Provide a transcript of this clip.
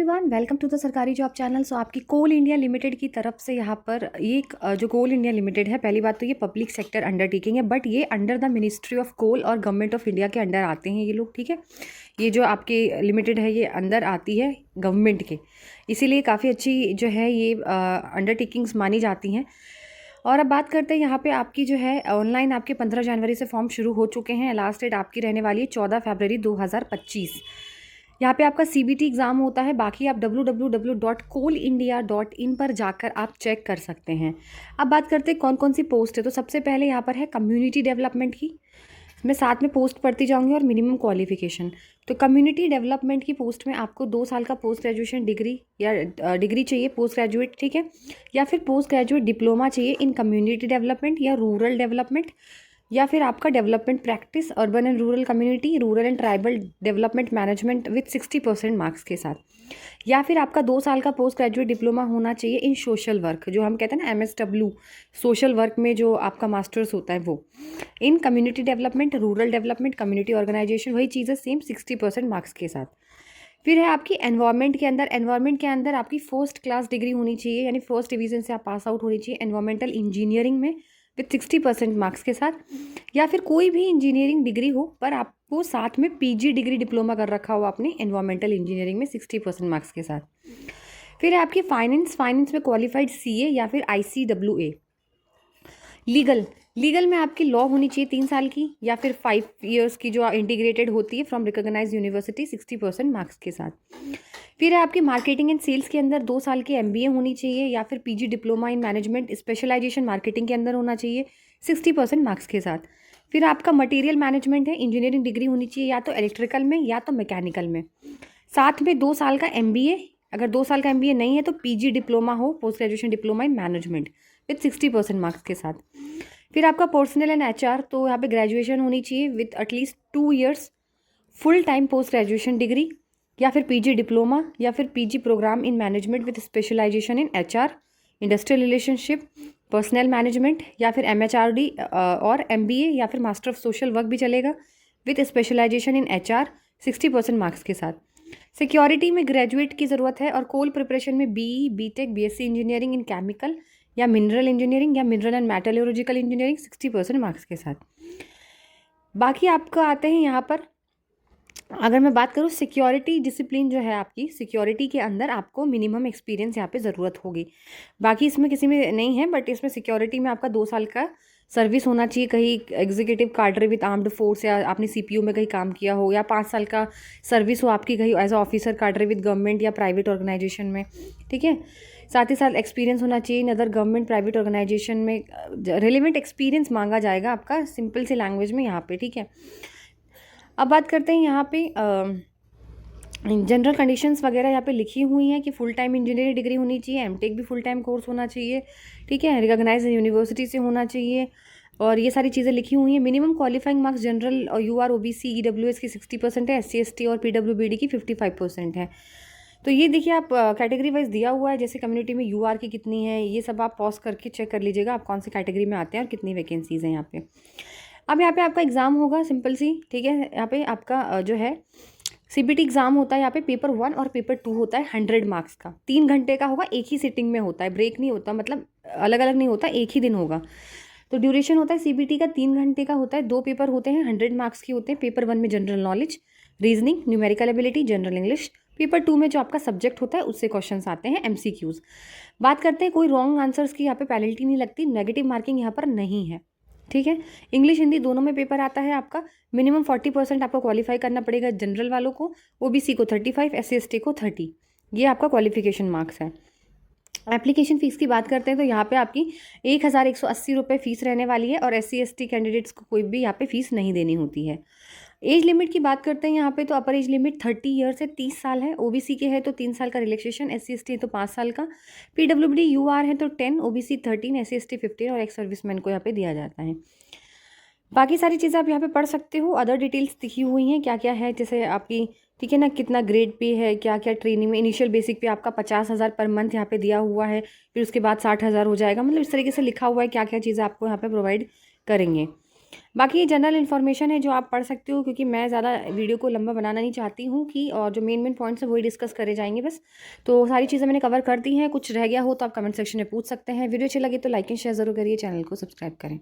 Everyone, welcome to the सरकारी job channel. सो आपकी कोल India limited की तरफ से यहाँ पर एक जो कोल इंडिया लिमिटेड है, पहली बात तो ये पब्लिक सेक्टर अंडरटेकिंग है, बट ये under the ministry of coal और गवर्नमेंट ऑफ इंडिया के अंडर आते हैं ये लोग। ठीक है, ये जो आपके लिमिटेड है ये अंदर आती है गवर्नमेंट के, इसीलिए काफ़ी अच्छी जो है ये अंडरटेकिंग्स मानी जाती हैं। और अब बात करते हैं यहाँ पे आपकी जो है ऑनलाइन आपके 15 जनवरी से फॉर्म शुरू हो चुके हैं। लास्ट डेट आपकी रहने वाली है 14 फरवरी 2025। यहाँ पे आपका CBT एग्ज़ाम होता है। बाकी आप www.coalindia.in पर जाकर आप चेक कर सकते हैं। अब बात करते हैं कौन कौन सी पोस्ट है। तो सबसे पहले यहाँ पर है कम्युनिटी डेवलपमेंट की। मैं साथ में पोस्ट पढ़ती जाऊँगी और मिनिमम क्वालिफिकेशन। तो कम्युनिटी डेवलपमेंट की पोस्ट में आपको 2 साल का पोस्ट ग्रेजुएशन डिग्री या डिग्री चाहिए पोस्ट ग्रेजुएट, ठीक है, या फिर पोस्ट ग्रेजुएट डिप्लोमा चाहिए इन कम्युनिटी डेवलपमेंट या रूरल डेवलपमेंट, या फिर आपका development practice urban and rural community, rural and tribal development management with 60% marks के साथ, या फिर आपका 2 साल का पोस्ट ग्रेजुएट डिप्लोमा होना चाहिए इन सोशल वर्क, जो हम कहते हैं ना MSW, सोशल वर्क में जो आपका मास्टर्स होता है वो, in community development, rural development, community organisation, वही चीज़ें सेम 60% मार्क्स के साथ। फिर है आपकी एनवायरनमेंट के अंदर आपकी फर्स्ट क्लास डिग्री होनी चाहिए, यानी फर्स्ट डिवीज़न से आप पास आउट होनी चाहिए एनवायरमेंटल इंजीनियरिंग में विथ 60% मार्क्स के साथ, या फिर कोई भी इंजीनियरिंग डिग्री हो पर आपको साथ में PG डिग्री डिप्लोमा कर रखा हो आपने एनवायरमेंटल इंजीनियरिंग में 60% मार्क्स के साथ। फिर है आपकी फाइनेंस में क्वालिफाइड CA या फिर ICWA। लीगल में आपकी लॉ होनी चाहिए 3 साल की, या फिर 5 ईयर्स की जो इंटीग्रेटेड होती है फ्रॉम रिकॉग्नाइज्ड यूनिवर्सिटी 60% मार्क्स के साथ। फिर है आपकी मार्केटिंग एंड सेल्स के अंदर 2 साल की MBA होनी चाहिए, या फिर PG diploma in management specialisation marketing के अंदर होना चाहिए 60% मार्क्स के साथ। फिर आपका मटेरियल मैनेजमेंट है, इंजीनियरिंग डिग्री होनी चाहिए या तो इलेक्ट्रिकल में या तो मैकेनिकल में, साथ में 2 साल का MBA। अगर 2 साल का MBA नहीं है तो PG डिप्लोमा हो, post graduation diploma in management with 60% marks के साथ। फिर आपका पर्सनल एंड HR, तो यहाँ पे ग्रेजुएशन होनी चाहिए with at least 2 years full time post graduation degree, या फिर PG डिप्लोमा या फिर PG programme in management with specialisation in HR, industrial relationship, personal management, या फिर MHRD और MBA या फिर मास्टर ऑफ सोशल वर्क भी चलेगा with specialisation in HR 60% marks के साथ। सिक्योरिटी में ग्रेजुएट की ज़रूरत है, और कोल प्रिपरेशन में BE, BTech, BSc engineering in chemical या मिनरल इंजीनियरिंग या mineral and metallurgical engineering 60% marks के साथ। बाकी आपका आते हैं यहाँ पर, अगर मैं बात करूँ सिक्योरिटी डिसिप्लिन जो है आपकी, सिक्योरिटी के अंदर आपको मिनिमम एक्सपीरियंस यहाँ पे ज़रूरत होगी। बाकी इसमें किसी में नहीं है, बट इसमें सिक्योरिटी में आपका 2 साल का सर्विस होना चाहिए कहीं एग्जीक्यूटिव कार्डर विद आर्म्ड फोर्स, या आपने CPU में कहीं काम किया हो, या 5 साल का सर्विस हो आपकी कहीं as officer cadre with government या प्राइवेट ऑर्गेनाइजेशन में, ठीक है। साथ ही साथ एक्सपीरियंस होना चाहिए in other government private organisation में, रिलेवेंट एक्सपीरियंस मांगा जाएगा आपका सिंपल सी लैंग्वेज में यहाँ पे, ठीक है। अब बात करते हैं यहाँ पे जनरल कंडीशंस वगैरह यहाँ पे लिखी हुई हैं कि फुल टाइम इंजीनियरिंग डिग्री होनी चाहिए, MTech भी फुल टाइम कोर्स होना चाहिए, ठीक है, रिकॉग्नाइज यूनिवर्सिटी से होना चाहिए, और ये सारी चीज़ें लिखी हुई हैं। मिनिमम क्वालिफाइंग मार्क्स जनरल और UR OBC EWS की 60% है, SC ST और PWBD की 55% है। तो ये देखिए आप कैटेगरी वाइज दिया हुआ है, जैसे कम्युनिटी में UR की कितनी है, ये सब आप पॉज करके चेक कर लीजिएगा आप कौन सी कैटेगरी में आते हैं और कितनी वैकेंसीज़ हैं यहाँ पे। अब यहाँ पे आपका एग्ज़ाम होगा सिंपल सी, ठीक है। यहाँ पे आपका जो है CBT एग्ज़ाम होता है, यहाँ पे पेपर 1 और पेपर 2 होता है 100 मार्क्स का, 3 घंटे का होगा, एक ही सिटिंग में होता है, ब्रेक नहीं होता, मतलब अलग अलग नहीं होता, एक ही दिन होगा। तो ड्यूरेशन होता है CBT का 3 घंटे का होता है, 2 पेपर होते हैं 100 मार्क्स के होते हैं। पेपर 1 में general knowledge, reasoning, numerical ability, general English. Paper 2 में जो आपका सब्जेक्ट होता है उससे क्वेश्चंस आते हैं MCQs। बात करते हैं कोई रॉन्ग आंसर्स की यहाँ पे पेनल्टी नहीं लगती, नेगेटिव मार्किंग यहाँ पर नहीं है, ठीक है। इंग्लिश हिंदी दोनों में पेपर आता है आपका। मिनिमम 40% आपको क्वालिफाई करना पड़ेगा जनरल वालों को, OBC को 35, SC ST को 30, ये आपका क्वालिफिकेशन मार्क्स है। एप्लीकेशन फ़ीस की बात करते हैं तो यहाँ पे आपकी 1180 रुपये फ़ीस रहने वाली है, और SC ST कैंडिडेट्स को कोई भी यहाँ पे फ़ीस नहीं देनी होती है। एज लिमिट की बात करते हैं यहाँ पे, तो अपर एज लिमिट 30 ईयर से 30 साल है। OBC के है तो 3 साल का रिलैक्सेशन, SC ST है तो 5 साल का, PWD UR है तो 10, OBC 13, SC ST 15 और एक्स सर्विसमैन को यहाँ पे दिया जाता है। बाकी सारी चीज़ें आप यहाँ पे पढ़ सकते हो, अदर डिटेल्स दिखी हुई हैं क्या क्या है, जैसे आपकी, ठीक है ना, कितना ग्रेड पे है, क्या क्या ट्रेनिंग में, इनिशियल बेसिक पे आपका 50,000 पर मंथ यहाँ पे दिया हुआ है, फिर उसके बाद 60,000 हो जाएगा, मतलब इस तरीके से लिखा हुआ है क्या क्या चीज़ें आपको यहाँ पे प्रोवाइड करेंगे। बाकी ये जनरल इन्फॉर्मेशन है जो आप पढ़ सकते हो, क्योंकि मैं ज़्यादा वीडियो को लंबा बनाना नहीं चाहती हूँ कि, और जो मेन पॉइंट्स हैं वही डिस्कस करे जाएंगे बस। तो सारी चीज़ें मैंने कवर कर दी हैं, कुछ रह गया हो तो आप कमेंट सेक्शन में पूछ सकते हैं। वीडियो अच्छी लगी तो लाइक एंड शेयर ज़रूर करिए, चैनल को सब्सक्राइब करें।